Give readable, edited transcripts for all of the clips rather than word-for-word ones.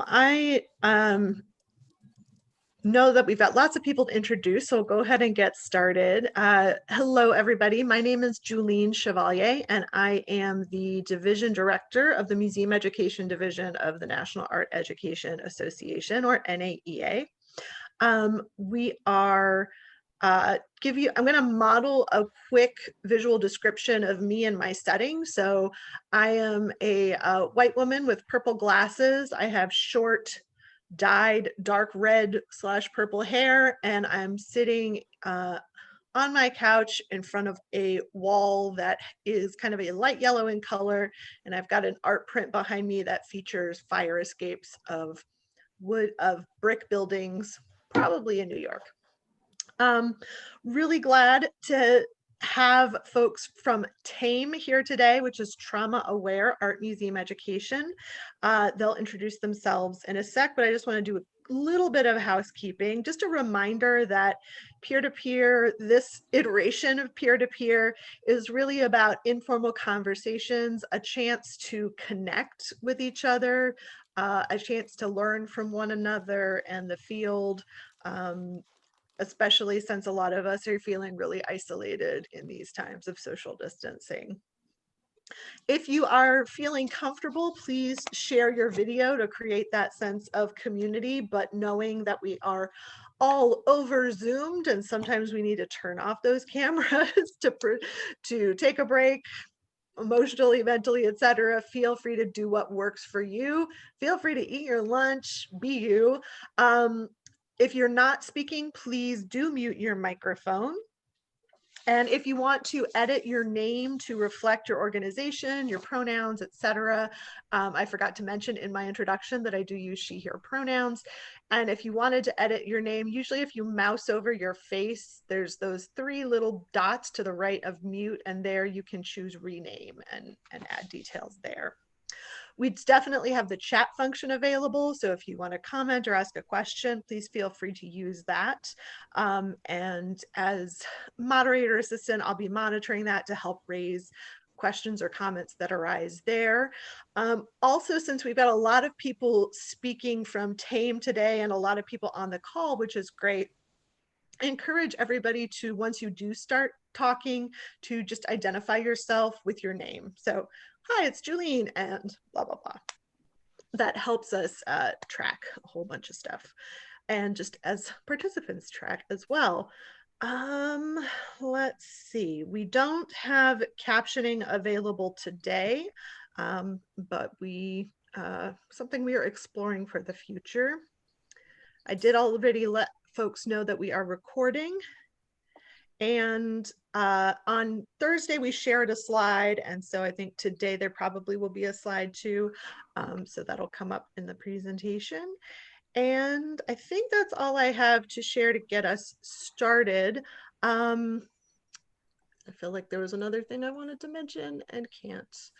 I know that we've got lots of people to introduce, so we'll go ahead and get started. Hello, everybody. My name is Julene Chevalier, and I am the Division Director of the Museum Education Division of the National Art Education Association, or NAEA. We are I'm going to model a quick visual description of me and my setting. So I am a white woman with purple glasses. I have short, dyed dark red / purple hair, and I'm sitting on my couch in front of a wall that is kind of a light yellow in color, and I've got an art print behind me that features fire escapes of brick buildings, probably in New York. Really glad to have folks from T-AAME here today, which is Trauma Aware Art Museum Education. They'll introduce themselves in a sec, but I just want to do a little bit of housekeeping. Just a reminder that peer-to-peer, this iteration of peer-to-peer, is really about informal conversations, a chance to connect with each other, a chance to learn from one another and the field, especially since a lot of us are feeling really isolated in these times of social distancing. If you are feeling comfortable, please share your video to create that sense of community, but knowing that we are all over Zoomed and sometimes we need to turn off those cameras to take a break, emotionally, mentally, etc. Feel free to do what works for you. Feel free to eat your lunch, be you. If you're not speaking, please do mute your microphone. And if you want to edit your name to reflect your organization, your pronouns, etc., I forgot to mention in my introduction that I do use she, her pronouns. And if you wanted to edit your name, usually if you mouse over your face, there's those 3 little dots to the right of mute, and there you can choose rename and add details there. We definitely have the chat function available, so if you want to comment or ask a question, please feel free to use that. And as moderator assistant, I'll be monitoring that to help raise questions or comments that arise there. Also, since we've got a lot of people speaking from T-AAME today and a lot of people on the call, which is great, I encourage everybody to, once you do start talking, to just identify yourself with your name. So, hi, it's Julene and blah, blah, blah. That helps us track a whole bunch of stuff, and just as participants track as well. Let's see, we don't have captioning available today, but something we are exploring for the future. I did already let folks know that we are recording, and on Thursday we shared a slide, and so I think today there probably will be a slide too, so that'll come up in the presentation. And I think that's all I have to share to get us started. I feel like there was another thing I wanted to mention and can't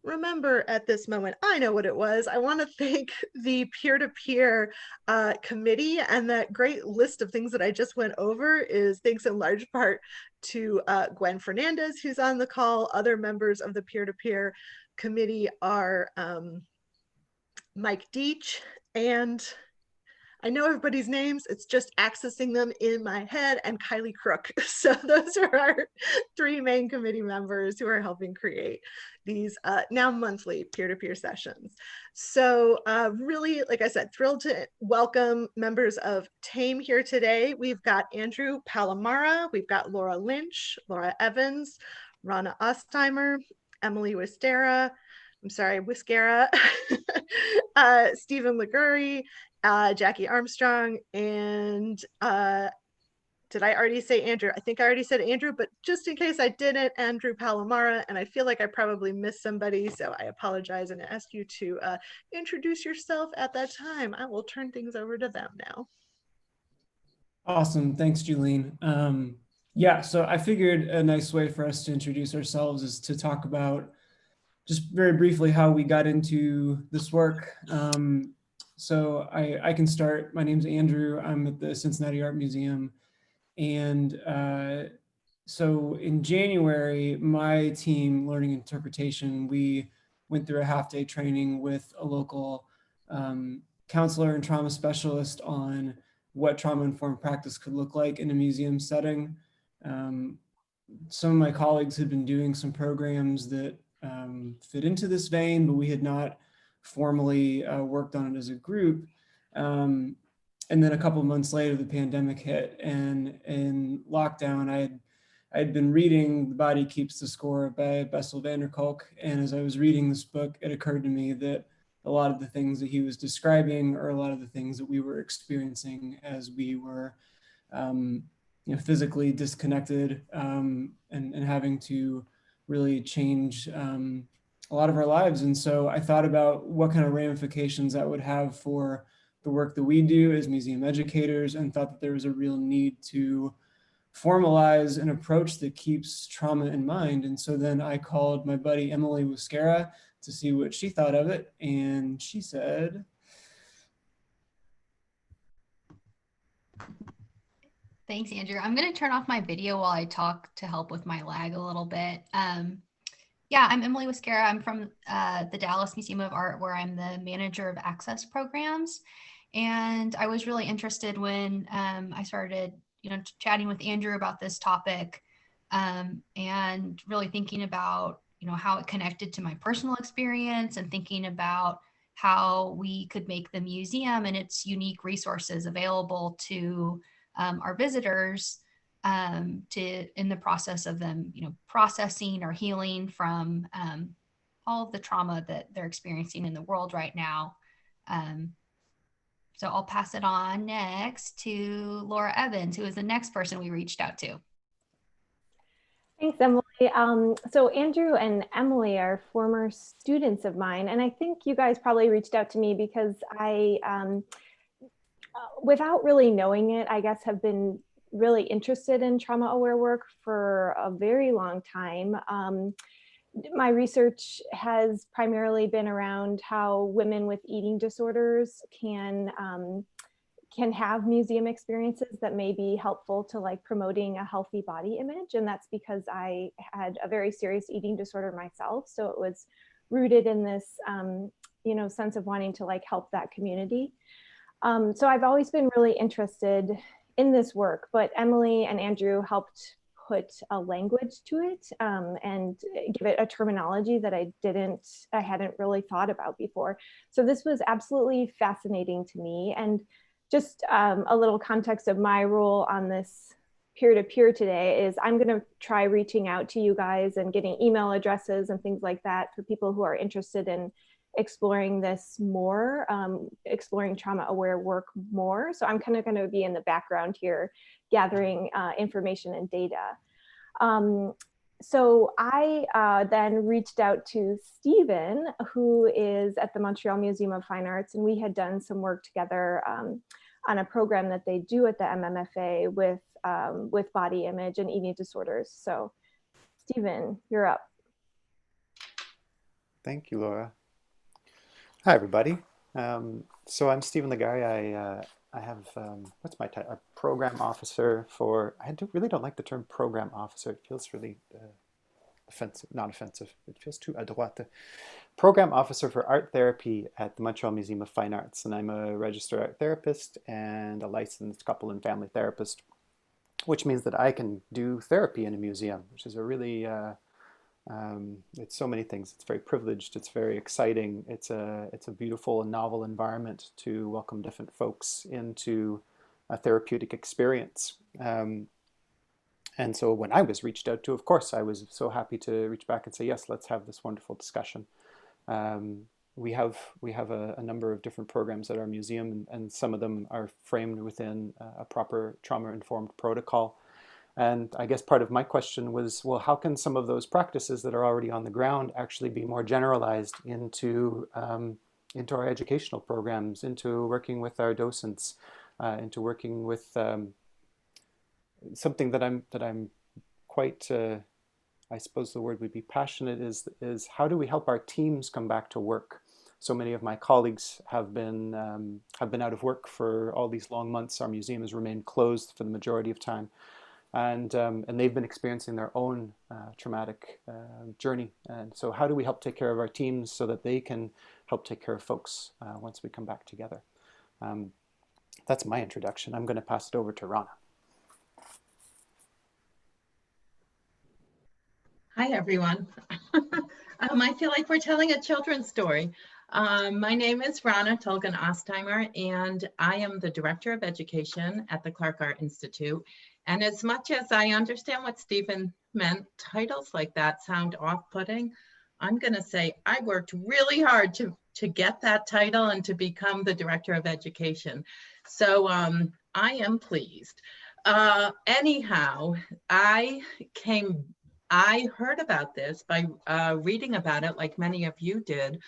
remember at this moment. I know what it was. I want to thank the peer-to-peer committee, and that great list of things that I just went over is thanks in large part to Gwen Fernandez, who's on the call. Other members of the peer-to-peer committee are Mike Deach, and I know everybody's names, it's just accessing them in my head, and Kylie Crook. So those are our 3 main committee members who are helping create these now monthly peer-to-peer sessions. So really, like I said, thrilled to welcome members of T-AAME here today. We've got Andrew Palomara, we've got Laura Lynch, Laura Evans, Rana Ostheimer, Emily Wiscara, Stephen Liguri, Jackie Armstrong, and did I already say Andrew? I think I already said Andrew, but just in case I didn't, Andrew Palomara, and I feel like I probably missed somebody, so I apologize and ask you to introduce yourself at that time. I will turn things over to them now. Awesome, thanks, Julene. Yeah, so I figured a nice way for us to introduce ourselves is to talk about just very briefly how we got into this work. So I can start. My name's Andrew. I'm at the Cincinnati Art Museum. And so in January, my team, Learning Interpretation, we went through a half-day training with a local counselor and trauma specialist on what trauma-informed practice could look like in a museum setting. Some of my colleagues had been doing some programs that fit into this vein, but we had not formally worked on it as a group. And then a couple of months later, the pandemic hit, and in lockdown, I had been reading The Body Keeps the Score by Bessel van der Kolk. And as I was reading this book, it occurred to me that a lot of the things that he was describing are a lot of the things that we were experiencing as we were physically disconnected and having to really change a lot of our lives. And so I thought about what kind of ramifications that would have for the work that we do as museum educators, and thought that there was a real need to formalize an approach that keeps trauma in mind. And so then I called my buddy Emily Wiskera to see what she thought of it. And she said, Thanks, Andrew. I'm going to turn off my video while I talk to help with my lag a little bit. Yeah, I'm Emily Wiskera. I'm from the Dallas Museum of Art, where I'm the manager of access programs. And I was really interested when I started, chatting with Andrew about this topic, and really thinking about, how it connected to my personal experience, and thinking about how we could make the museum and its unique resources available to our visitors, in the process of them, processing or healing from all of the trauma that they're experiencing in the world right now. So I'll pass it on next to Laura Evans, who is the next person we reached out to. Thanks, Emily. So Andrew and Emily are former students of mine, and I think you guys probably reached out to me because I, without really knowing it, I guess have been really interested in trauma-aware work for a very long time. My research has primarily been around how women with eating disorders can have museum experiences that may be helpful to like promoting a healthy body image. And that's because I had a very serious eating disorder myself. So it was rooted in this, sense of wanting to like help that community. So I've always been really interested in this work, but Emily and Andrew helped put a language to it and give it a terminology that I hadn't really thought about before. So this was absolutely fascinating to me. And just a little context of my role on this peer-to-peer today is I'm going to try reaching out to you guys and getting email addresses and things like that for people who are interested in exploring this more, exploring trauma-aware work more. So I'm kind of going to be in the background here, gathering information and data. So I then reached out to Stephen, who is at the Montreal Museum of Fine Arts, and we had done some work together on a program that they do at the MMFA with body image and eating disorders. So Stephen, you're up. Thank you, Laura. Hi, everybody. So I'm Stephen Legari. I have, what's my title? A program officer for, really don't like the term program officer. It feels really offensive, not offensive. It feels too à droite. Program officer for art therapy at the Montreal Museum of Fine Arts. And I'm a registered art therapist and a licensed couple and family therapist, which means that I can do therapy in a museum, which is a really, it's so many things. It's very privileged. It's very exciting. It's a beautiful and novel environment to welcome different folks into a therapeutic experience. And so when I was reached out to, of course, I was so happy to reach back and say, yes, let's have this wonderful discussion. We have a number of different programs at our museum, and some of them are framed within a proper trauma-informed protocol. And I guess part of my question was, well, how can some of those practices that are already on the ground actually be more generalized into our educational programs, into working with our docents, into working with something that I'm quite, I suppose the word would be passionate, is how do we help our teams come back to work? So many of my colleagues have been out of work for all these long months. Our museum has remained closed for the majority of time. And they've been experiencing their own traumatic journey. And so how do we help take care of our teams so that they can help take care of folks once we come back together? That's my introduction. I'm going to pass it over to Rana. Hi, everyone. I feel like we're telling a children's story. My name is Rana Tolgan-Ostheimer, and I am the Director of Education at the Clark Art Institute. And as much as I understand what Stephen meant, titles like that sound off-putting. I'm going to say I worked really hard to get that title and to become the Director of Education. So I am pleased. Anyhow, I heard about this by reading about it, like many of you did,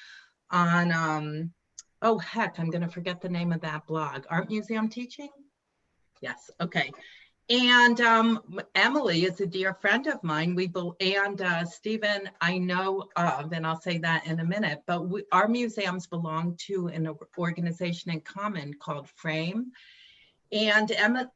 on, oh heck, I'm gonna forget the name of that blog, Art Museum Teaching? Yes, okay. And Emily is a dear friend of mine. And Stephen, I know of, and I'll say that in a minute, but our museums belong to an organization in common called Frame. And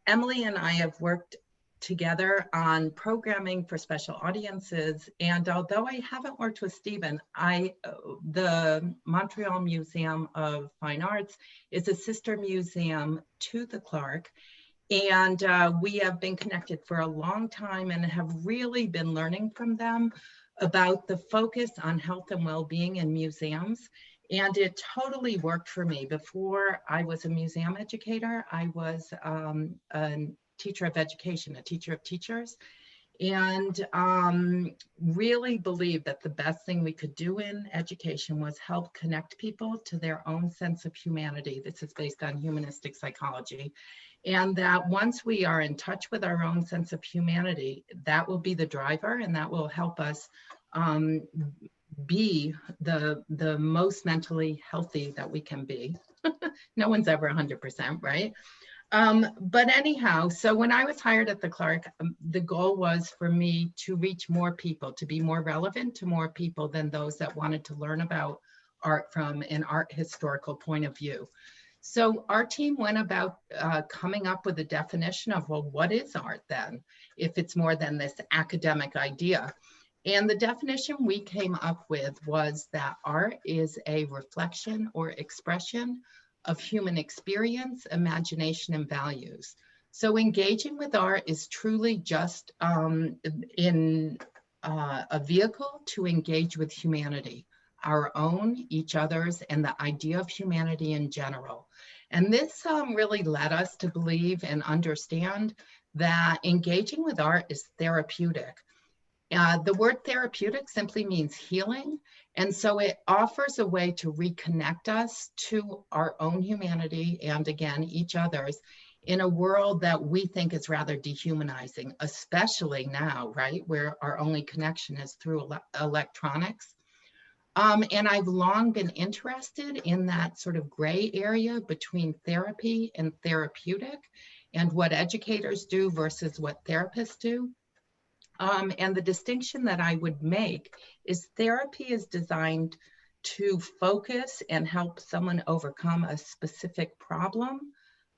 Emily and I have worked together on programming for special audiences. And although I haven't worked with Stephen, the Montreal Museum of Fine Arts is a sister museum to the Clark. And we have been connected for a long time and have really been learning from them about the focus on health and well-being in museums. And it totally worked for me. Before I was a museum educator, I was a teacher of education, a teacher of teachers, and really believed that the best thing we could do in education was help connect people to their own sense of humanity. This is based on humanistic psychology. And that once we are in touch with our own sense of humanity, that will be the driver, and that will help us be the most mentally healthy that we can be. No one's ever 100%, right? But anyhow, so when I was hired at the Clark, the goal was for me to reach more people, to be more relevant to more people than those that wanted to learn about art from an art historical point of view. So our team went about coming up with a definition of, well, what is art then, if it's more than this academic idea? And the definition we came up with was that art is a reflection or expression of human experience, imagination, and values. So engaging with art is truly just in a vehicle to engage with humanity, our own, each other's, and the idea of humanity in general. And this really led us to believe and understand that engaging with art is therapeutic. The word therapeutic simply means healing. And so it offers a way to reconnect us to our own humanity and, again, each other's in a world that we think is rather dehumanizing, especially now, right, where our only connection is through electronics. And I've long been interested in that sort of gray area between therapy and therapeutic, and what educators do versus what therapists do. And the distinction that I would make is therapy is designed to focus and help someone overcome a specific problem.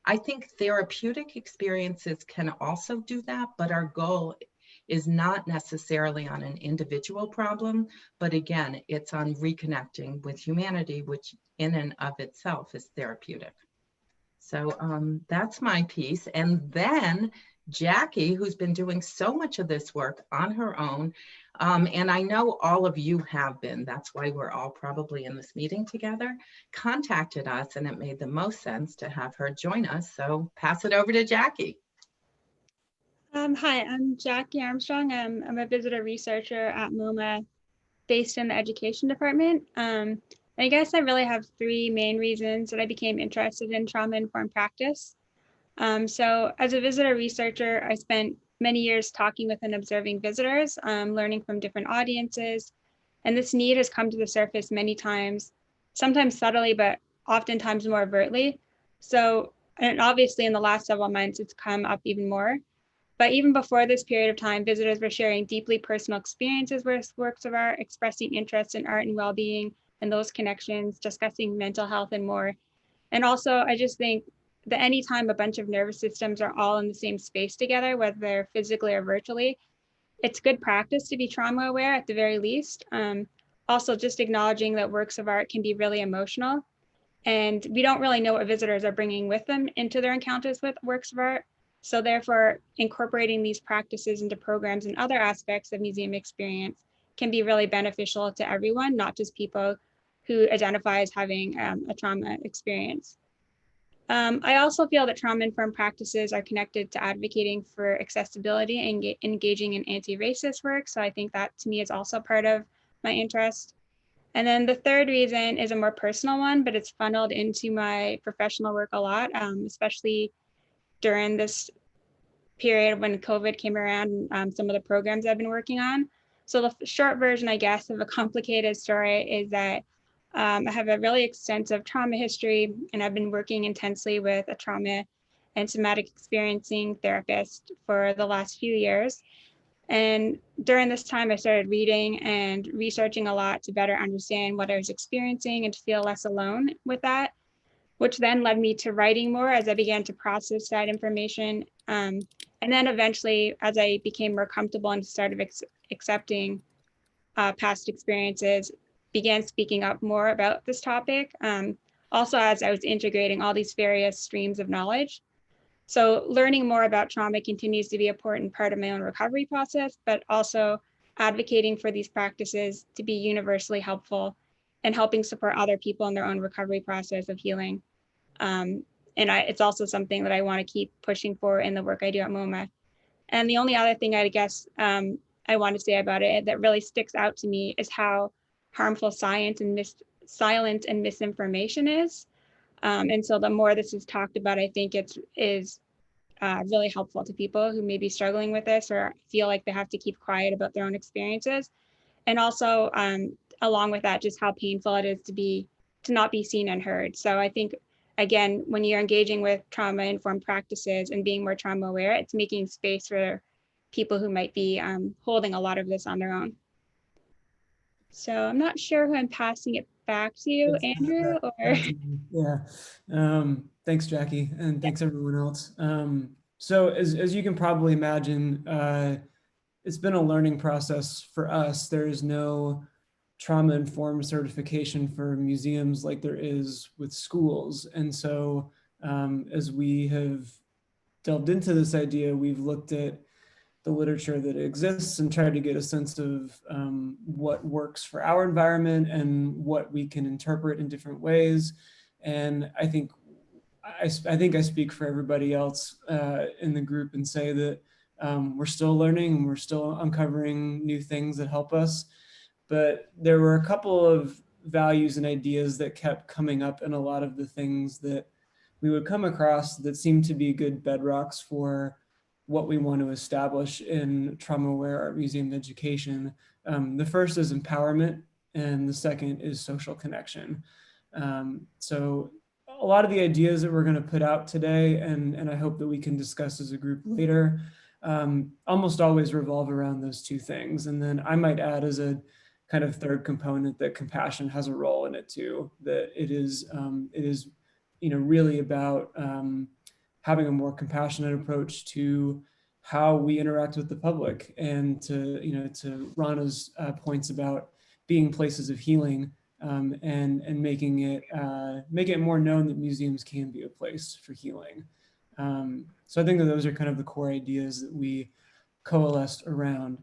I think therapeutic experiences can also do that, but our goal is not necessarily on an individual problem, but again, it's on reconnecting with humanity, which in and of itself is therapeutic. So that's my piece. And then Jackie, who's been doing so much of this work on her own, and I know all of you have been, that's why we're all probably in this meeting together, contacted us, and it made the most sense to have her join us. So pass it over to Jackie. Hi, I'm Jackie Armstrong. I'm a visitor researcher at MoMA based in the education department. I guess I really have three main reasons that I became interested in trauma-informed practice. So as a visitor researcher, I spent many years talking with and observing visitors, learning from different audiences. And this need has come to the surface many times, sometimes subtly, but oftentimes more overtly. So, and obviously in the last several months, it's come up even more. But even before this period of time, visitors were sharing deeply personal experiences with works of art, expressing interest in art and well-being and those connections, discussing mental health and more. And also, I just think that anytime a bunch of nervous systems are all in the same space together, whether they're physically or virtually, it's good practice to be trauma aware at the very least. Also, just acknowledging that works of art can be really emotional. And we don't really know what visitors are bringing with them into their encounters with works of art. So therefore, incorporating these practices into programs and other aspects of museum experience can be really beneficial to everyone, not just people who identify as having a trauma experience. I also feel that trauma-informed practices are connected to advocating for accessibility and engaging in anti-racist work. So I think that to me is also part of my interest. And then the third reason is a more personal one, but it's funneled into my professional work a lot, especially during this period when COVID came around, some of the programs I've been working on. So the short version, I guess, of a complicated story is that I have a really extensive trauma history, and I've been working intensely with a trauma and somatic experiencing therapist for the last few years. And during this time, I started reading and researching a lot to better understand what I was experiencing and to feel less alone with that, which then led me to writing more as I began to process that information. And then eventually, as I became more comfortable and started accepting past experiences, began speaking up more about this topic. Also, as I was integrating all these various streams of knowledge. So learning more about trauma continues to be an important part of my own recovery process, but also advocating for these practices to be universally helpful and helping support other people in their own recovery process of healing. It's also something that I want to keep pushing for in the work I do at MoMA. And the only other thing I guess I want to say about it that really sticks out to me is how harmful silence and misinformation is. And so the more this is talked about, I think it is really helpful to people who may be struggling with this or feel like they have to keep quiet about their own experiences. And also, along with that, just how painful it is to not be seen and heard. So I think, again, when you're engaging with trauma-informed practices and being more trauma aware, it's making space for people who might be holding a lot of this on their own. So I'm not sure who I'm passing it back to you, Andrew, or? Yeah. Thanks, Jackie, and thanks everyone else. So as you can probably imagine, it's been a learning process for us. There is no trauma-informed certification for museums like there is with schools. And so as we have delved into this idea, we've looked at the literature that exists and tried to get a sense of what works for our environment and what we can interpret in different ways. And I think I speak for everybody else in the group and say that we're still learning and we're still uncovering new things that help us. But there were a couple of values and ideas that kept coming up in a lot of the things that we would come across that seemed to be good bedrocks for what we want to establish in trauma-aware art museum education. The first is empowerment, and the second is social connection. So a lot of the ideas that we're going to put out today, and I hope that we can discuss as a group later, almost always revolve around those two things. And then I might add as a kind of third component that compassion has a role in it too, that it is really about having a more compassionate approach to how we interact with the public, and to Rana's points about being places of healing, and making it more known that museums can be a place for healing. So I think that those are kind of the core ideas that we coalesced around.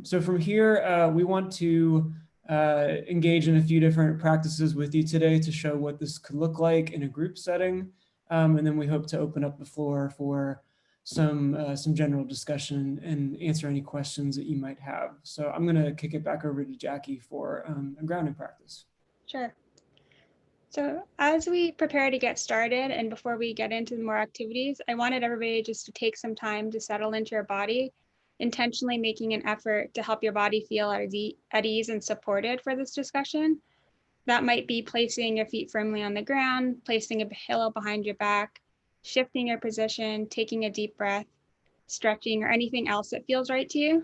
So from here, we want to engage in a few different practices with you today to show what this could look like in a group setting. And then we hope to open up the floor for some general discussion and answer any questions that you might have. So I'm going to kick it back over to Jackie for a grounding practice. Sure. So as we prepare to get started and before we get into more activities, I wanted everybody just to take some time to settle into your body, intentionally making an effort to help your body feel at ease and supported for this discussion. That might be placing your feet firmly on the ground, placing a pillow behind your back, shifting your position, taking a deep breath, stretching, or anything else that feels right to you.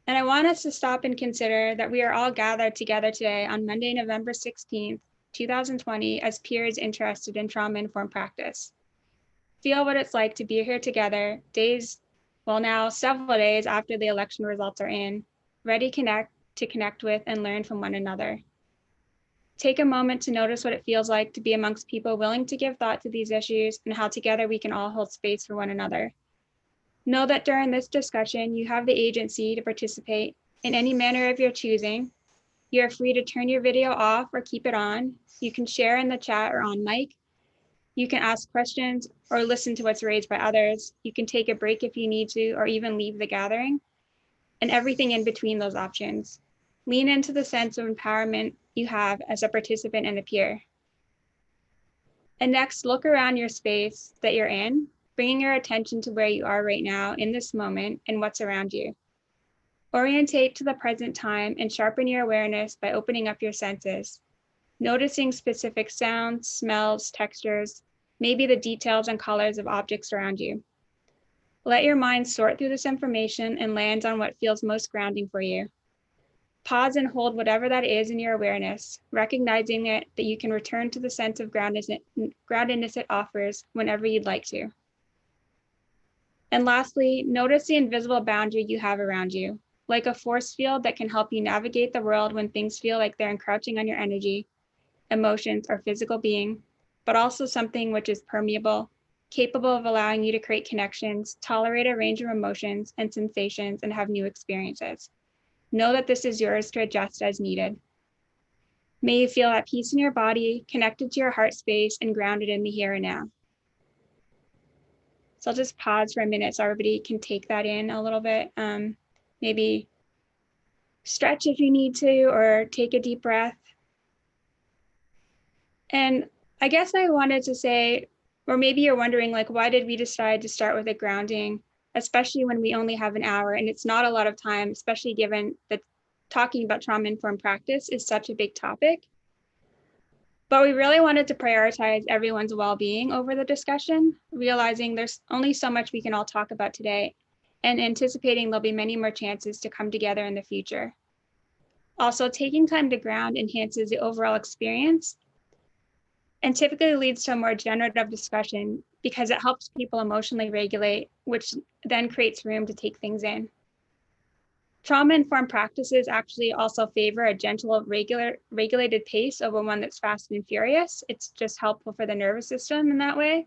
And I want us to stop and consider that we are all gathered together today on Monday, November 16th, 2020, as peers interested in trauma-informed practice. Feel what it's like to be here together now several days after the election results are in, ready to connect with and learn from one another. Take a moment to notice what it feels like to be amongst people willing to give thought to these issues and how together we can all hold space for one another. Know that during this discussion, you have the agency to participate in any manner of your choosing. You are free to turn your video off or keep it on. You can share in the chat or on mic. You can ask questions or listen to what's raised by others. You can take a break if you need to, or even leave the gathering, and everything in between those options. Lean into the sense of empowerment you have as a participant and a peer. And next, look around your space that you're in, bringing your attention to where you are right now in this moment and what's around you. Orientate to the present time and sharpen your awareness by opening up your senses, noticing specific sounds, smells, textures, maybe the details and colors of objects around you. Let your mind sort through this information and land on what feels most grounding for you. Pause and hold whatever that is in your awareness, recognizing that you can return to the sense of groundedness it offers whenever you'd like to. And lastly, notice the invisible boundary you have around you, like a force field that can help you navigate the world when things feel like they're encroaching on your energy, emotions, or physical being, but also something which is permeable, capable of allowing you to create connections, tolerate a range of emotions and sensations, and have new experiences. Know that this is yours to adjust as needed. May you feel at peace in your body, connected to your heart space, and grounded in the here and now. So I'll just pause for a minute so everybody can take that in a little bit. Maybe stretch if you need to, or take a deep breath. And I guess I wanted to say, or maybe you're wondering, like, why did we decide to start with a grounding, especially when we only have an hour and it's not a lot of time, especially given that talking about trauma-informed practice is such a big topic. But we really wanted to prioritize everyone's well-being over the discussion, realizing there's only so much we can all talk about today, and anticipating there'll be many more chances to come together in the future. Also, taking time to ground enhances the overall experience and typically leads to a more generative discussion because it helps people emotionally regulate, which then creates room to take things in. Trauma-informed practices actually also favor a gentle, regulated pace over one that's fast and furious. It's just helpful for the nervous system in that way.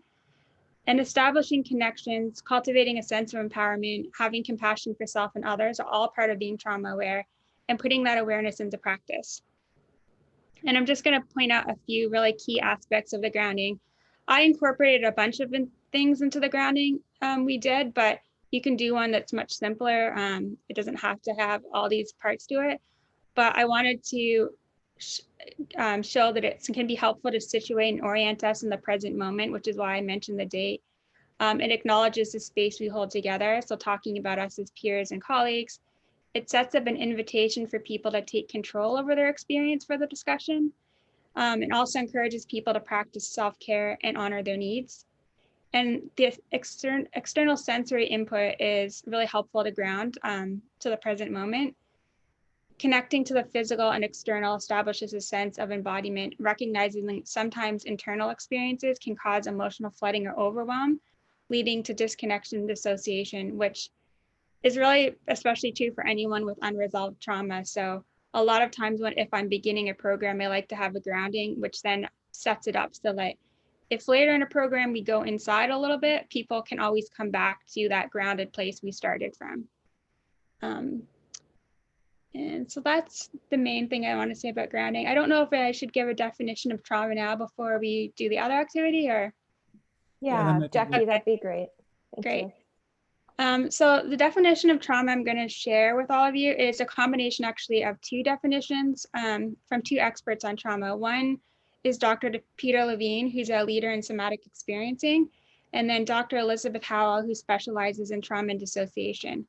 And establishing connections, cultivating a sense of empowerment, having compassion for self and others are all part of being trauma aware and putting that awareness into practice. And I'm just going to point out a few really key aspects of the grounding. I incorporated a bunch of things into the grounding we did, but you can do one that's much simpler. It doesn't have to have all these parts to it, but I wanted to show that it can be helpful to situate and orient us in the present moment, which is why I mentioned the date. It acknowledges the space we hold together, so talking about us as peers and colleagues. It sets up an invitation for people to take control over their experience for the discussion. It also encourages people to practice self-care and honor their needs. And the external sensory input is really helpful to ground to the present moment. Connecting to the physical and external establishes a sense of embodiment, recognizing that sometimes internal experiences can cause emotional flooding or overwhelm, leading to disconnection and dissociation, which is really especially true for anyone with unresolved trauma. So a lot of times if I'm beginning a program, I like to have a grounding, which then sets it up so that if later in a program we go inside a little bit, people can always come back to that grounded place we started from. And so that's the main thing I want to say about grounding. I don't know if I should give a definition of trauma now before we do the other activity, or? Yeah, Jackie, that'd be great. Great. So the definition of trauma I'm going to share with all of you is a combination actually of two definitions from two experts on trauma. One is Dr. Peter Levine, who's a leader in somatic experiencing, and then Dr. Elizabeth Howell, who specializes in trauma and dissociation.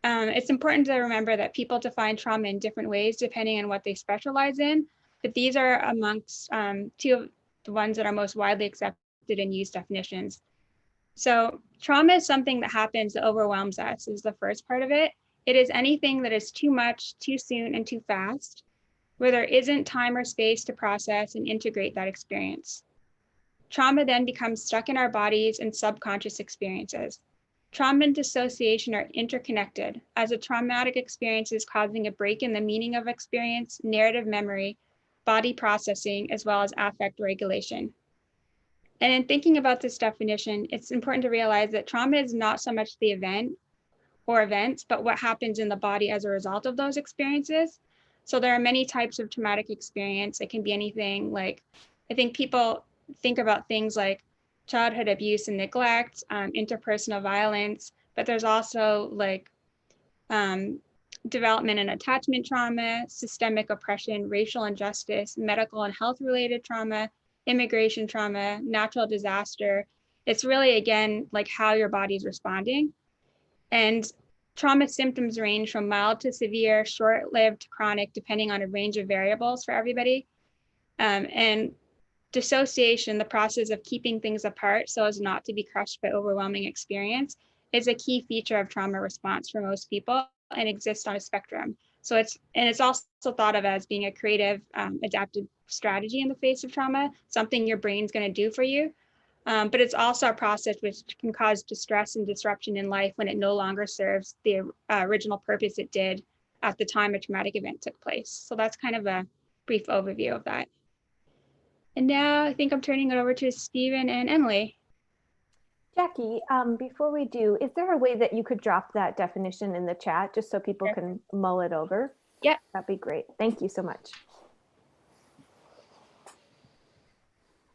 It's important to remember that people define trauma in different ways depending on what they specialize in, but these are amongst two of the ones that are most widely accepted and used definitions. So trauma is something that happens that overwhelms us is the first part of it. It is anything that is too much, too soon, and too fast, where there isn't time or space to process and integrate that experience. Trauma then becomes stuck in our bodies and subconscious experiences. Trauma and dissociation are interconnected, as a traumatic experience is causing a break in the meaning of experience, narrative memory, body processing, as well as affect regulation. And in thinking about this definition, it's important to realize that trauma is not so much the event or events, but what happens in the body as a result of those experiences. So there are many types of traumatic experience. It can be anything like, I think people think about things like childhood abuse and neglect, interpersonal violence, but there's also like development and attachment trauma, systemic oppression, racial injustice, medical and health related trauma, immigration trauma, natural disaster. It's really, again, like how your body's responding. And trauma symptoms range from mild to severe, short-lived to chronic, depending on a range of variables for everybody. And dissociation, the process of keeping things apart so as not to be crushed by overwhelming experience, is a key feature of trauma response for most people and exists on a spectrum. So it's also thought of as being a creative, adaptive strategy in the face of trauma, something your brain's going to do for you. But it's also a process which can cause distress and disruption in life when it no longer serves the original purpose it did at the time a traumatic event took place. So that's kind of a brief overview of that. And now I think I'm turning it over to Stephen and Emily. Jackie, before we do, is there a way that you could drop that definition in the chat just so people can mull it over? Yeah. That'd be great. Thank you so much.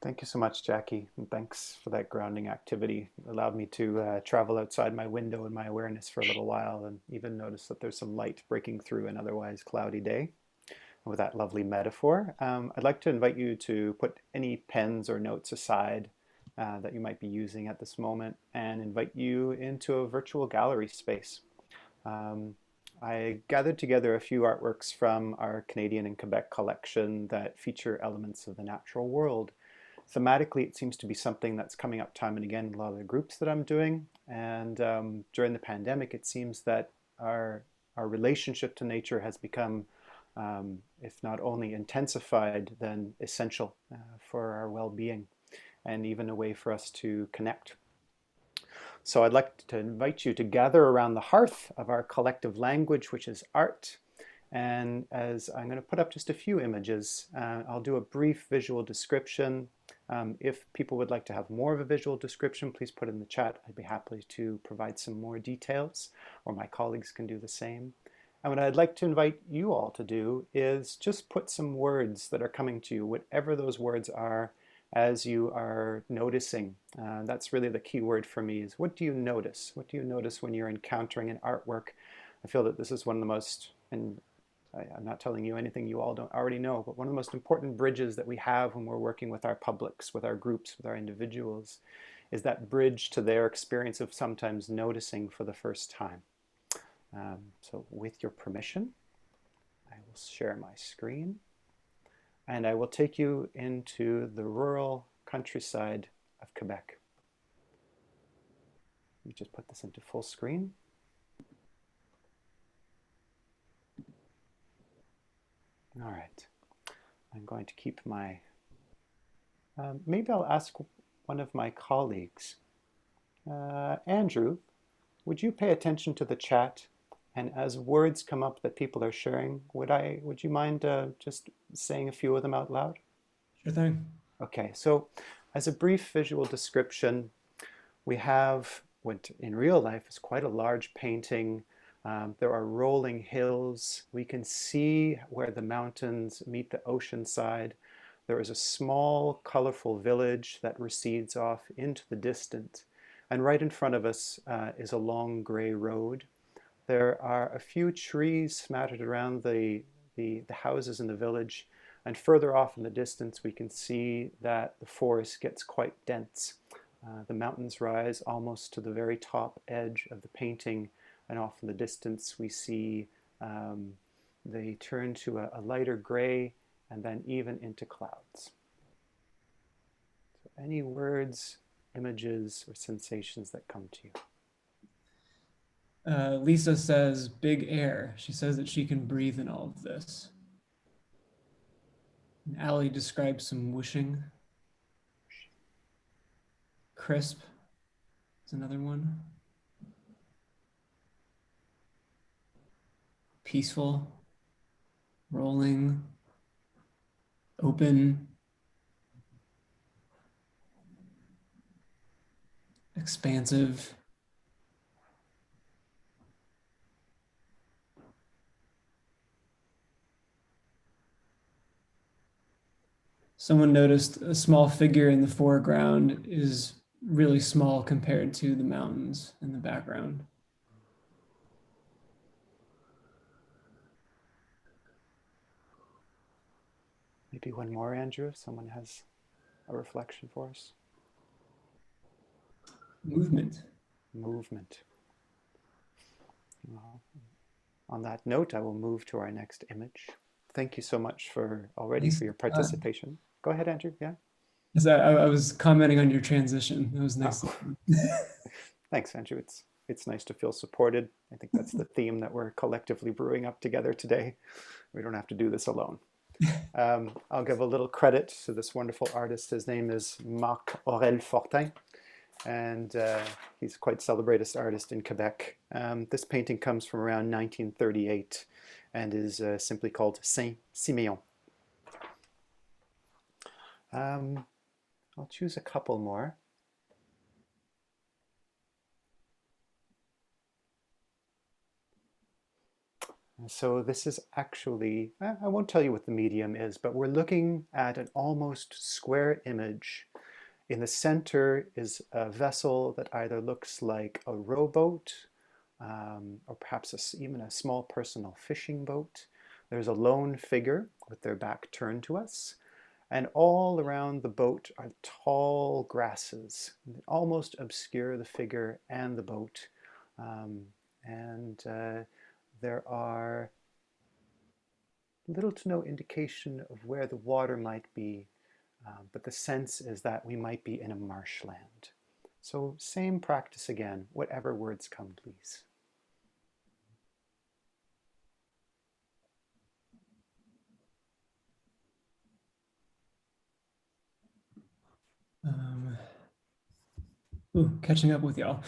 Thank you so much, Jackie, and thanks for that grounding activity. It allowed me to travel outside my window in my awareness for a little while and even notice that there's some light breaking through an otherwise cloudy day. And with that lovely metaphor, I'd like to invite you to put any pens or notes aside that you might be using at this moment and invite you into a virtual gallery space. I gathered together a few artworks from our Canadian and Quebec collection that feature elements of the natural world. Thematically, it seems to be something that's coming up time and again in a lot of the groups that I'm doing. And during the pandemic, it seems that our relationship to nature has become, if not only intensified, then essential for our well-being and even a way for us to connect. So I'd like to invite you to gather around the hearth of our collective language, which is art. And as I'm going to put up just a few images, I'll do a brief visual description. If people would like to have more of a visual description, please put it in the chat. I'd be happy to provide some more details, or my colleagues can do the same. And what I'd like to invite you all to do is just put some words that are coming to you, whatever those words are, as you are noticing. That's really the key word for me, is what do you notice? What do you notice when you're encountering an artwork? I feel that this is one of the most, and I'm not telling you anything you all don't already know, but one of the most important bridges that we have when we're working with our publics, with our groups, with our individuals, is that bridge to their experience of sometimes noticing for the first time. So with your permission, I will share my screen and I will take you into the rural countryside of Quebec. Let me just put this into full screen. All right, I'm going to keep my, maybe I'll ask one of my colleagues. Andrew, would you pay attention to the chat? And as words come up that people are sharing, would you mind just saying a few of them out loud? Sure thing. Okay, so as a brief visual description, we have what in real life is quite a large painting. There are rolling hills. We can see where the mountains meet the ocean side. There is a small, colorful village that recedes off into the distance. And right in front of us is a long gray road. There are a few trees smattered around the houses in the village. And further off in the distance, we can see that the forest gets quite dense. The mountains rise almost to the very top edge of the painting. And off in the distance, we see they turn to a lighter gray and then even into clouds. So any words, images, or sensations that come to you? Lisa says big air. She says that she can breathe in all of this. And Allie describes some whooshing. Crisp is another one. Peaceful, rolling, open, expansive. Someone noticed a small figure in the foreground is really small compared to the mountains in the background. Maybe one more, Andrew, if someone has a reflection for us. Movement. Movement. Well, on that note, I will move to our next image. Thank you so much for your participation. Go ahead, Andrew. Yeah. I was commenting on your transition. That was nice. Oh. Thanks, Andrew. It's nice to feel supported. I think that's the theme that we're collectively brewing up together today. We don't have to do this alone. I'll give a little credit to this wonderful artist. His name is Marc-Aurèle Fortin, and he's quite celebrated artist in Quebec. This painting comes from around 1938 and is simply called Saint-Siméon. I'll choose a couple more. So this is actually, I won't tell you what the medium is, but we're looking at an almost square image. In the center is a vessel that either looks like a rowboat or perhaps even a small personal fishing boat. There's a lone figure with their back turned to us. And all around the boat are tall grasses that almost obscure the figure and the boat. There are little to no indication of where the water might be, but the sense is that we might be in a marshland. So same practice again, whatever words come, please. Catching up with y'all.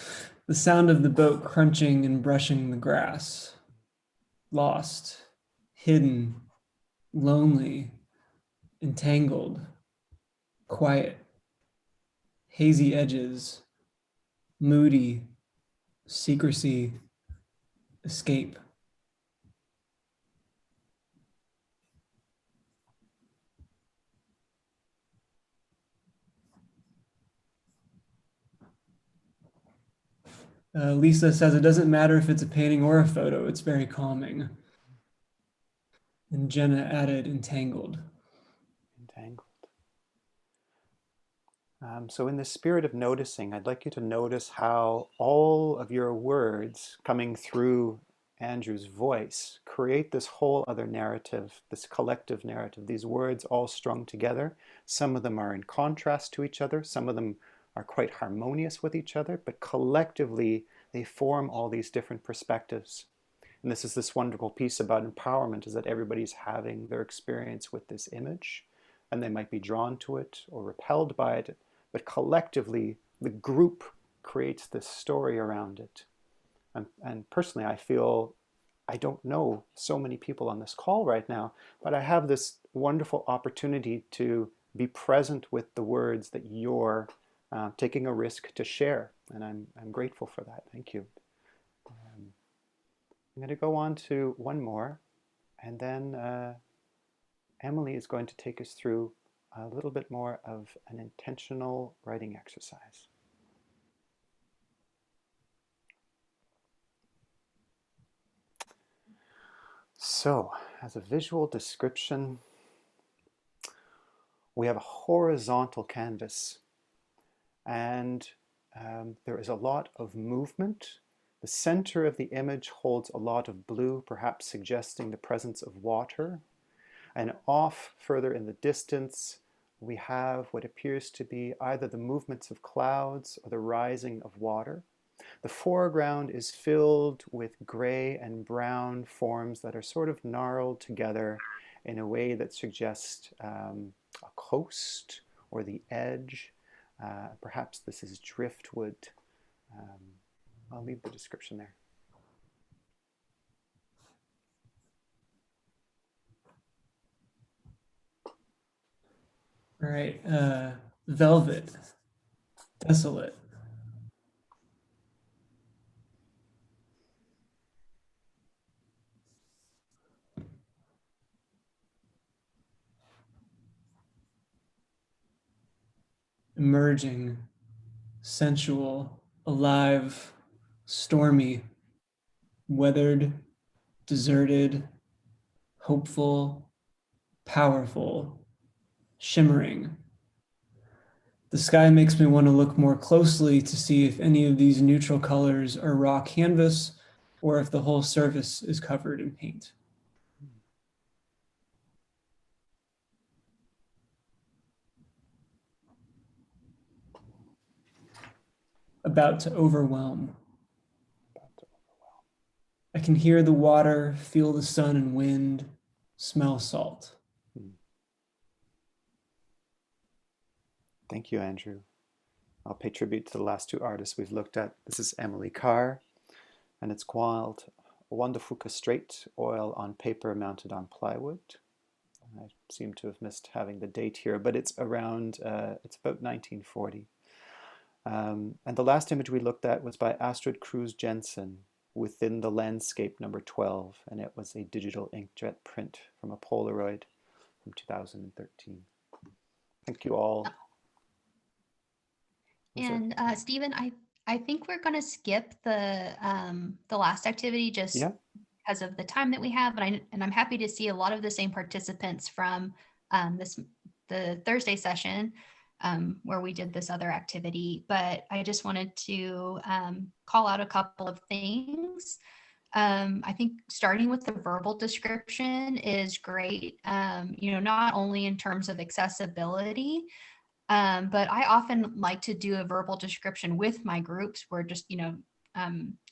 The sound of the boat crunching and brushing the grass. Lost, hidden, lonely, entangled, quiet, hazy edges, moody, secrecy, escape. Lisa says it doesn't matter if it's a painting or a photo, it's very calming. And Jenna added entangled. Entangled. So in the spirit of noticing, I'd like you to notice how all of your words coming through Andrew's voice create this whole other narrative, this collective narrative, these words all strung together. Some of them are in contrast to each other, some of them are quite harmonious with each other, but collectively they form all these different perspectives. And this is this wonderful piece about empowerment, is that everybody's having their experience with this image, and they might be drawn to it or repelled by it, but collectively the group creates this story around it. And personally, I feel I don't know so many people on this call right now, but I have this wonderful opportunity to be present with the words that you're taking a risk to share. And I'm grateful for that. Thank you. I'm going to go on to one more, and then Emily is going to take us through a little bit more of an intentional writing exercise. So, as a visual description, we have a horizontal canvas, and there is a lot of movement. The center of the image holds a lot of blue, perhaps suggesting the presence of water. And off further in the distance, we have what appears to be either the movements of clouds or the rising of water. The foreground is filled with gray and brown forms that are sort of gnarled together in a way that suggests a coast or the edge. Perhaps this is driftwood. I'll leave the description there. All right, velvet, desolate. Emerging, sensual, alive, stormy, weathered, deserted, hopeful, powerful, shimmering. The sky makes me want to look more closely to see if any of these neutral colors are raw canvas or if the whole surface is covered in paint. About to overwhelm. I can hear the water, feel the sun and wind, smell salt. Thank you, Andrew. I'll pay tribute to the last two artists we've looked at. This is Emily Carr, and it's called Wandafuka Straight, Oil on Paper Mounted on Plywood. I seem to have missed having the date here, but it's around, it's about 1940. And the last image we looked at was by Astrid Cruz Jensen, Within the Landscape, number 12, and it was a digital inkjet print from a Polaroid from 2013. Thank you all. And Stephen, I think we're going to skip the last activity just because of the time that we have, and I'm happy to see a lot of the same participants from the Thursday session where we did this other activity. But I just wanted to call out a couple of things. I think starting with the verbal description is great. Not only in terms of accessibility. But I often like to do a verbal description with my groups where just,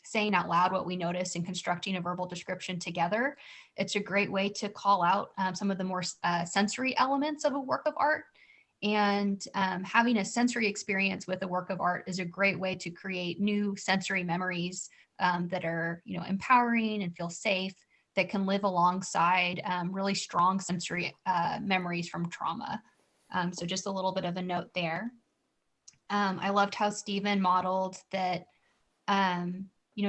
saying out loud what we notice and constructing a verbal description together. It's a great way to call out some of the more sensory elements of a work of art. And having a sensory experience with a work of art is a great way to create new sensory memories that are, empowering and feel safe, that can live alongside really strong sensory memories from trauma. So just a little bit of a note there. I loved how Stephen modeled that,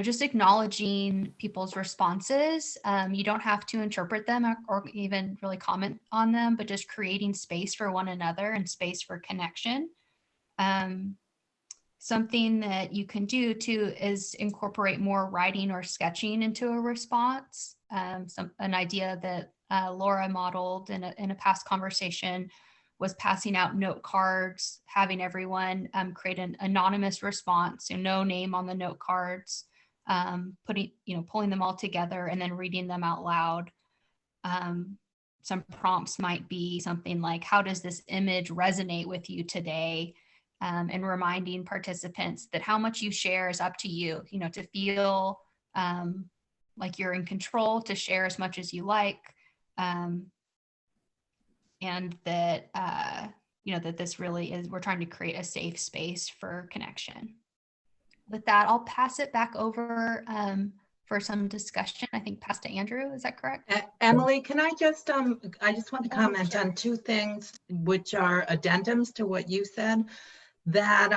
just acknowledging people's responses. You don't have to interpret them or even really comment on them, but just creating space for one another and space for connection. Something that you can do too is incorporate more writing or sketching into a response. An idea that Laura modeled in a past conversation was passing out note cards, having everyone create an anonymous response, so no name on the note cards, pulling them all together and then reading them out loud. Some prompts might be something like, how does this image resonate with you today? And reminding participants that how much you share is up to you, to feel like you're in control, to share as much as you like. And that, that this really is, we're trying to create a safe space for connection. With that, I'll pass it back over for some discussion. I think pass to Andrew, is that correct? Emily, can I just want to comment on two things, which are addendums to what you said, that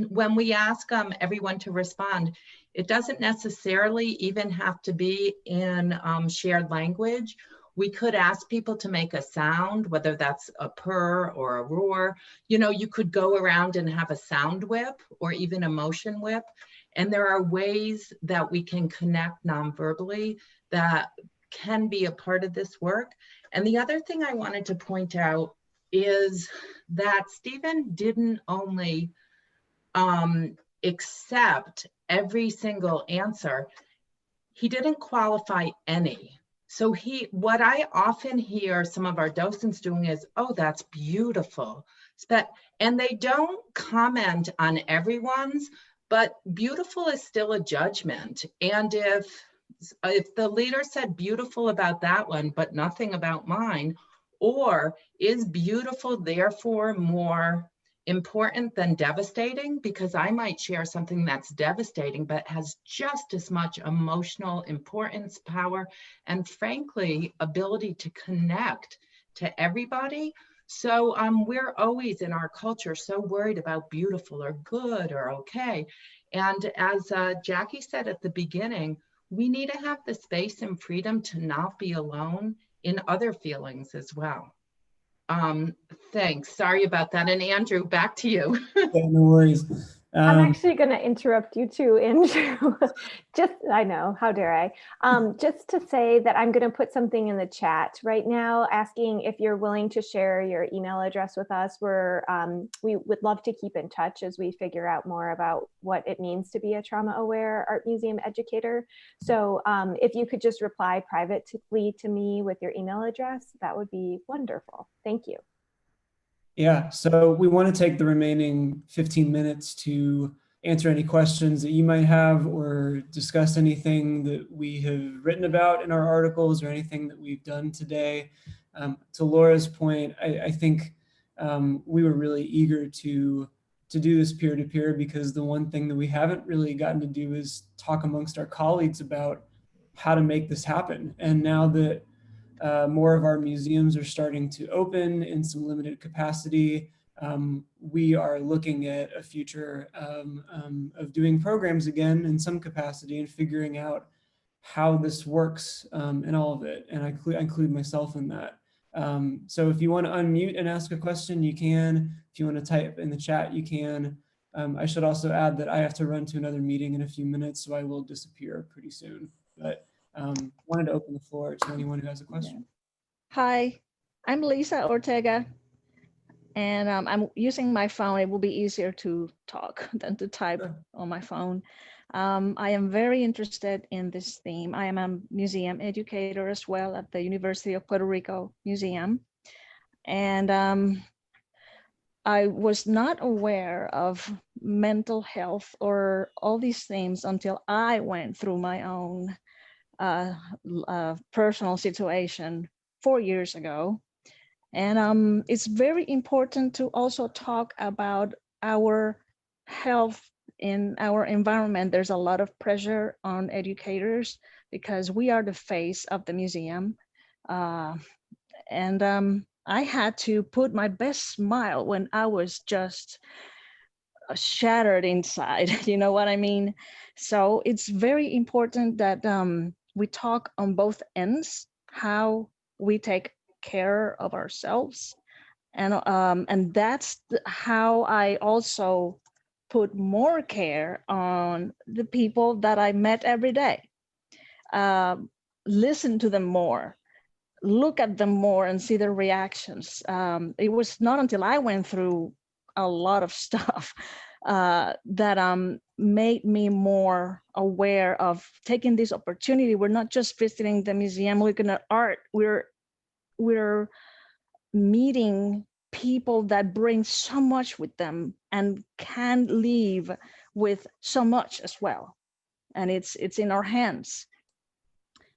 when we ask everyone to respond, it doesn't necessarily even have to be in shared language. We could ask people to make a sound, whether that's a purr or a roar. You could go around and have a sound whip or even a motion whip. And there are ways that we can connect non-verbally that can be a part of this work. And the other thing I wanted to point out is that Stephen didn't only accept every single answer, he didn't qualify any. So what I often hear some of our docents doing is, oh, that's beautiful. And they don't comment on everyone's, but beautiful is still a judgment. And if the leader said beautiful about that one, but nothing about mine, or is beautiful therefore more important than devastating? Because I might share something that's devastating, but has just as much emotional importance, power, and frankly, ability to connect to everybody. So we're always in our culture so worried about beautiful or good or okay. And as Jackie said at the beginning, we need to have the space and freedom to not be alone in other feelings as well. Thanks. Sorry about that. And Andrew, back to you. Yeah, no worries. I'm actually going to interrupt you too, Andrew. I know, how dare I? Just to say that I'm going to put something in the chat right now asking if you're willing to share your email address with us. We would love to keep in touch as we figure out more about what it means to be a trauma-aware art museum educator. So if you could just reply privately to me with your email address, that would be wonderful. Thank you. Yeah, so we want to take the remaining 15 minutes to answer any questions that you might have or discuss anything that we have written about in our articles or anything that we've done today. To Laura's point, I think we were really eager to do this peer-to-peer because the one thing that we haven't really gotten to do is talk amongst our colleagues about how to make this happen. And now that more of our museums are starting to open in some limited capacity. We are looking at a future of doing programs again in some capacity and figuring out how this works and all of it. And I include myself in that. So if you want to unmute and ask a question, you can. If you want to type in the chat, you can. I should also add that I have to run to another meeting in a few minutes, so I will disappear pretty soon. But wanted to open the floor to anyone who has a question. Hi, I'm Lisa Ortega, and I'm using my phone. It will be easier to talk than to type on my phone. I am very interested in this theme. I am a museum educator as well at the University of Puerto Rico Museum. And I was not aware of mental health or all these things until I went through my own personal situation 4 years ago. And it's very important to also talk about our health in our environment. There's a lot of pressure on educators because we are the face of the museum. And I had to put my best smile when I was just shattered inside. You know what I mean? So it's very important that we talk on both ends, how we take care of ourselves. And that's how I also put more care on the people that I met every day. Listen to them more, look at them more and see their reactions. It was not until I went through a lot of stuff that made me more aware of taking this opportunity. We're not just visiting the museum, looking at art. We're meeting people that bring so much with them and can leave with so much as well. And it's in our hands.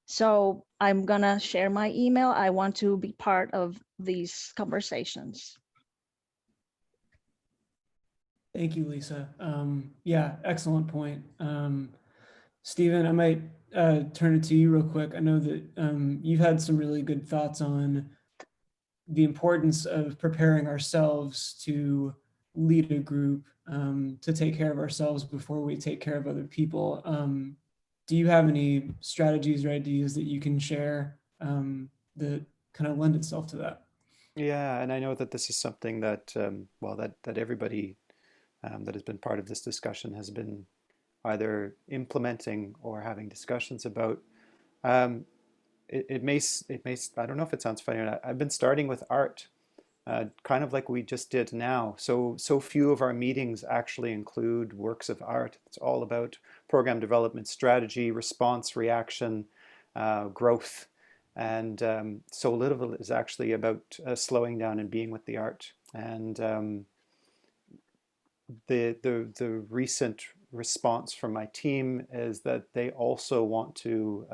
So I'm gonna share my email. I want to be part of these conversations. Thank you, Lisa. Yeah, excellent point. Stephen, I might turn it to you real quick. I know that you've had some really good thoughts on the importance of preparing ourselves to lead a group, to take care of ourselves before we take care of other people. Do you have any strategies or ideas that you can share that kind of lend itself to that? Yeah, and I know that this is something that, well, that everybody that has been part of this discussion has been either implementing or having discussions about. It may, I don't know if it sounds funny or not. I've been starting with art, kind of like we just did now. So few of our meetings actually include works of art. It's all about program development, strategy, response, reaction, growth. And so little is actually about slowing down and being with the art. And the recent response from my team is that they also want to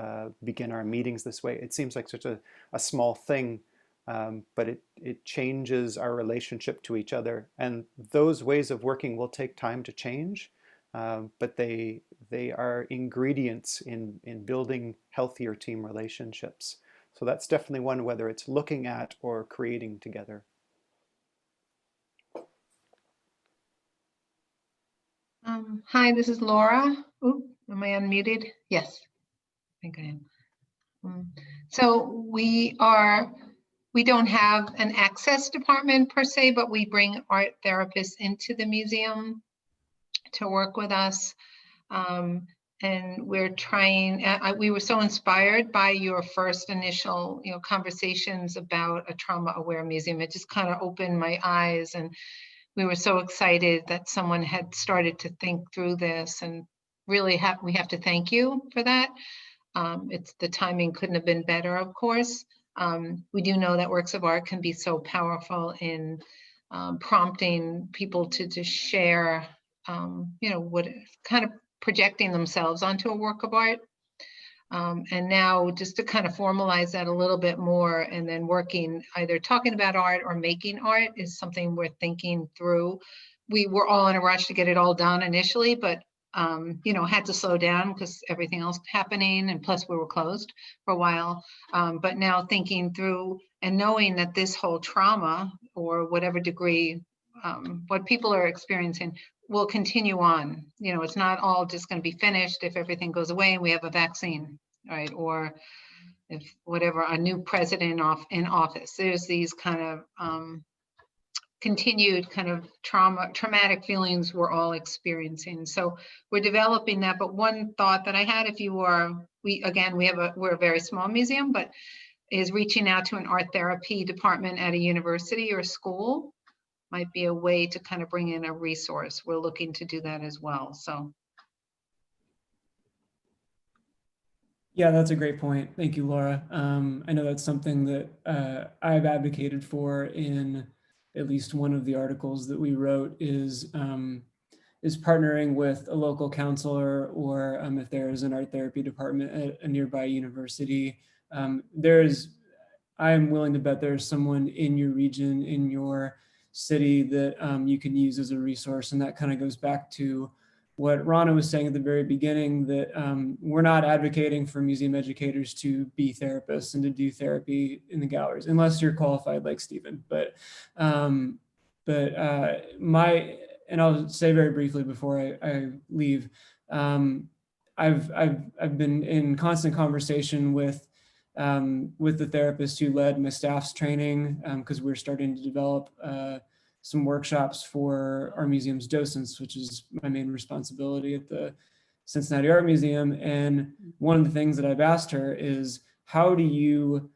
begin our meetings this way. It seems like such a small thing, but it changes our relationship to each other. And those ways of working will take time to change, but they are ingredients in building healthier team relationships. So that's definitely one, whether it's looking at or creating together. Hi, this is Laura. Ooh, am I unmuted? Yes, I think I am. So we don't have an access department per se, but we bring art therapists into the museum to work with us. And we're trying, we were so inspired by your first initial, conversations about a trauma-aware museum. It just kind of opened my eyes, and we were so excited that someone had started to think through this, and really we have to thank you for that. The timing couldn't have been better, of course. We do know that works of art can be so powerful in prompting people to share, what kind of projecting themselves onto a work of art. And now just to kind of formalize that a little bit more, and then working, either talking about art or making art, is something we're thinking through. We were all in a rush to get it all done initially, but had to slow down because everything else happening, and plus we were closed for a while. But now thinking through and knowing that this whole trauma, or whatever degree, what people are experiencing, will continue on. It's not all just going to be finished if everything goes away and we have a vaccine, right? Or if whatever, a new president in office. There's these kind of continued kind of traumatic feelings we're all experiencing. So we're developing that. But one thought that I had, we're a very small museum, but is reaching out to an art therapy department at a university or school might be a way to kind of bring in a resource. We're looking to do that as well. So. Yeah, that's a great point. Thank you, Laura. I know that's something that I've advocated for in at least one of the articles that we wrote, is partnering with a local counselor, or if there is an art therapy department at a nearby university. I'm willing to bet there's someone in your region, in your city, that you can use as a resource. And that kind of goes back to what Rana was saying at the very beginning, that we're not advocating for museum educators to be therapists and to do therapy in the galleries, unless you're qualified like Stephen. And I'll say very briefly before I leave, I've been in constant conversation with the therapist who led my staff's training, because we're starting to develop some workshops for our museum's docents, which is my main responsibility at the Cincinnati Art Museum. And one of the things that I've asked her is, how do you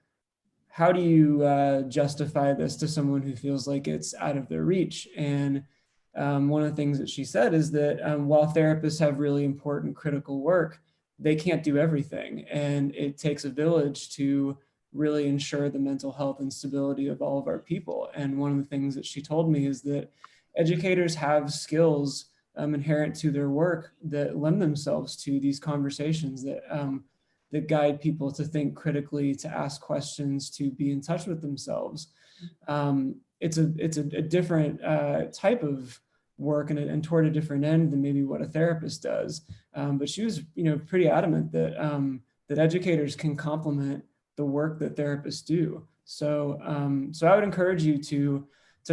justify this to someone who feels like it's out of their reach? And one of the things that she said is that while therapists have really important critical work, they can't do everything. And it takes a village to really ensure the mental health and stability of all of our people. And one of the things that she told me is that educators have skills inherent to their work that lend themselves to these conversations, that guide people to think critically, to ask questions, to be in touch with themselves. It's a different type of work, and toward a different end than maybe what a therapist does. But she was, pretty adamant that that educators can complement the work that therapists do. So I would encourage you to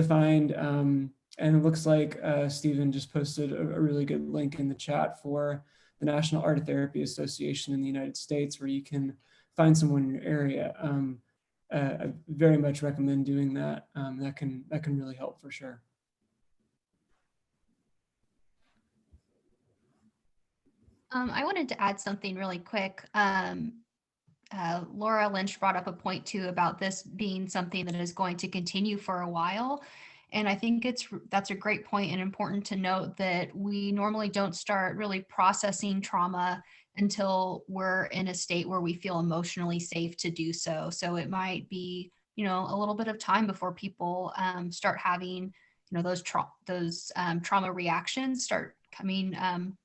find, and it looks like Stephen just posted a really good link in the chat for the National Art Therapy Association in the United States, where you can find someone in your area. I very much recommend doing that. That can really help for sure. I wanted to add something really quick. Laura Lynch brought up a point too about this being something that is going to continue for a while. And I think that's a great point, and important to note that we normally don't start really processing trauma until we're in a state where we feel emotionally safe to do so. So it might be, a little bit of time before people start having, those trauma reactions start coming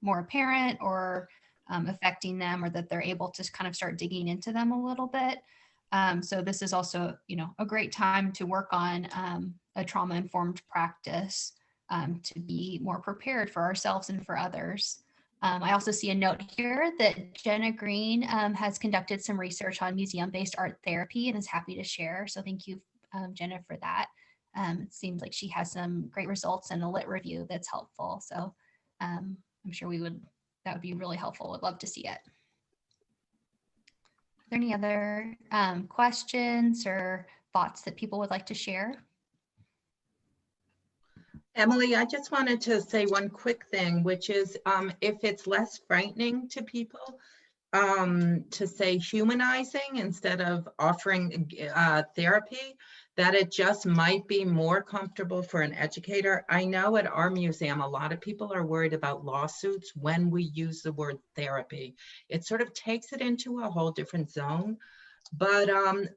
more apparent, or affecting them, or that they're able to kind of start digging into them a little bit. So this is also, a great time to work on a trauma-informed practice to be more prepared for ourselves and for others. I also see a note here that Jenna Green has conducted some research on museum-based art therapy and is happy to share. So thank you, Jenna, for that. It seems like she has some great results and a lit review that's helpful. So I'm I'm sure that would be really helpful. Would love to see it. Are there any other questions or thoughts that people would like to share? Emily, I just wanted to say one quick thing, which is if it's less frightening to people to say humanizing instead of offering therapy, that it just might be more comfortable for an educator. I know at our museum, a lot of people are worried about lawsuits when we use the word therapy. It sort of takes it into a whole different zone. But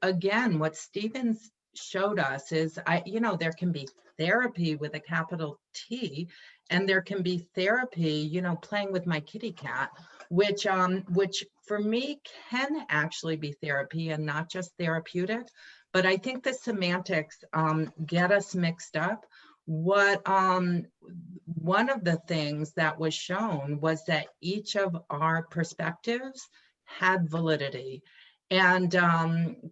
again, what Stephen's showed us is, there can be therapy with a capital T, and there can be therapy, playing with my kitty cat, which for me can actually be therapy and not just therapeutic. But I think the semantics get us mixed up. One of the things that was shown was that each of our perspectives had validity. And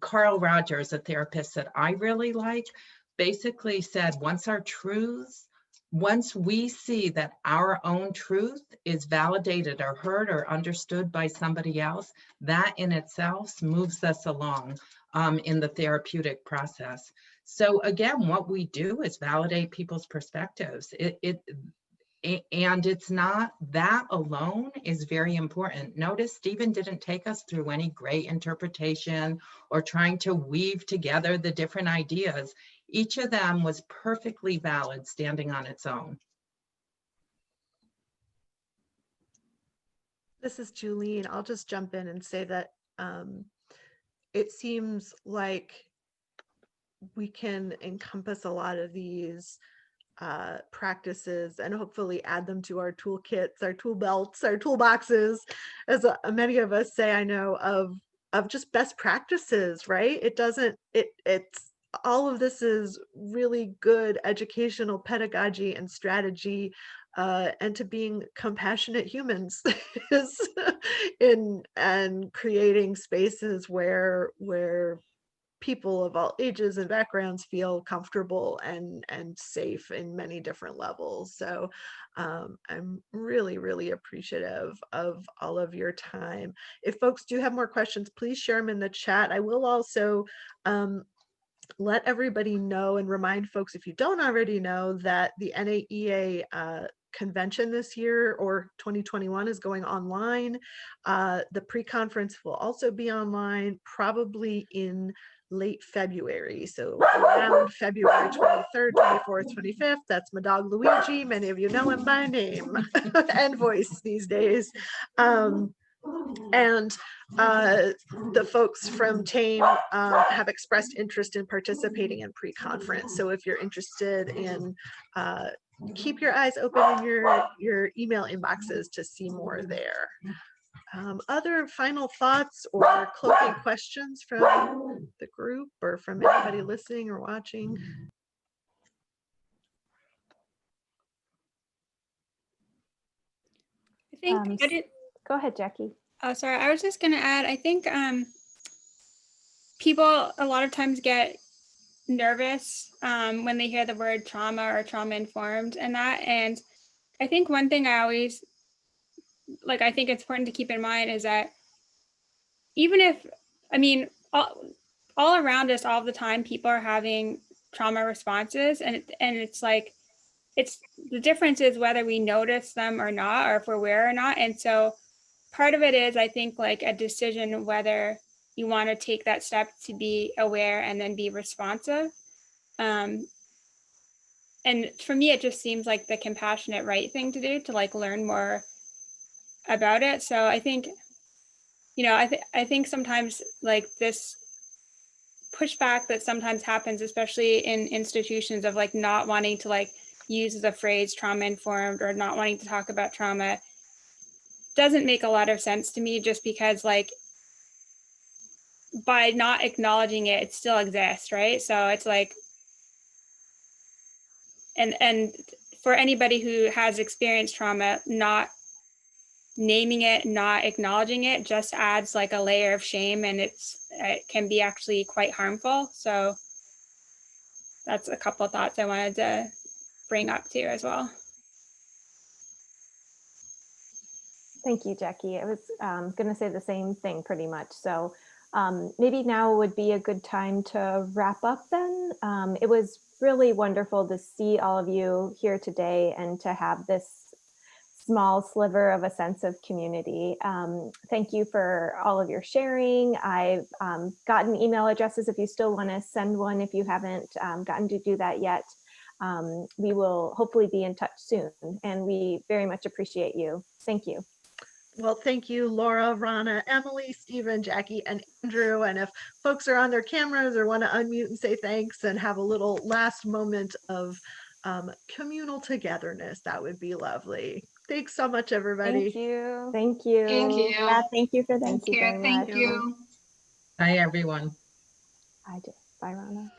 Carl Rogers, a therapist that I really like, basically said, once we see that our own truth is validated or heard or understood by somebody else, that in itself moves us along in the therapeutic process. So again, what we do is validate people's perspectives. And it's not, that alone is very important. Notice Stephen didn't take us through any great interpretation or trying to weave together the different ideas. Each of them was perfectly valid standing on its own. This is Julene. I'll just jump in and say that it seems like we can encompass a lot of these practices and hopefully add them to our toolkits, our tool belts, our toolboxes, as many of us say, I know, of just best practices, right? It's all of this is really good educational pedagogy and strategy, and to being compassionate humans and creating spaces where people of all ages and backgrounds feel comfortable and safe in many different levels. So I'm really, really appreciative of all of your time. If folks do have more questions, please share them in the chat. I will also let everybody know and remind folks, if you don't already know, that the NAEA convention this year, or 2021, is going online. The pre-conference will also be online, probably in late February. So around February 23rd, 24th, 25th, that's my dog Luigi. Many of you know him by name and voice these days. And the folks from T-AAME have expressed interest in participating in pre-conference. So if you're interested in, keep your eyes open in your email inboxes to see more there. Other final thoughts or closing questions from the group or from anybody listening or watching? I think go ahead, Jackie. Oh, sorry. I was just going to add, I think people a lot of times get nervous when they hear the word trauma or trauma informed and that. And I think one thing I always, I think it's important to keep in mind is that even if, all around us all the time, people are having trauma responses, and it's like, the difference is whether we notice them or not, or if we're aware or not. And so part of it is, I think, like a decision whether you want to take that step to be aware and then be responsive. And for me, it just seems like the compassionate right thing to do, to learn more about it. So I think, I think sometimes this pushback that sometimes happens, especially in institutions, of not wanting to use the phrase trauma informed or not wanting to talk about trauma, doesn't make a lot of sense to me, just because by not acknowledging it, it still exists, right? So it's and for anybody who has experienced trauma, not naming it, not acknowledging it, just adds a layer of shame, and it can be actually quite harmful. So that's a couple of thoughts I wanted to bring up too as well. Thank you, Jackie. I was going to say the same thing pretty much. So maybe now would be a good time to wrap up then. It was really wonderful to see all of you here today and to have this small sliver of a sense of community. Thank you for all of your sharing. I've gotten email addresses if you still want to send one, if you haven't gotten to do that yet. We will hopefully be in touch soon, and we very much appreciate you. Thank you. Well, thank you, Laura, Rana, Emily, Stephen, Jackie, and Andrew. And if folks are on their cameras or want to unmute and say thanks and have a little last moment of communal togetherness, that would be lovely. Thanks so much, everybody. Thank you. Thank you. Thank you. Yeah, thank you for that. Thank you. Thank you. Bye, everyone. Bye, Rana.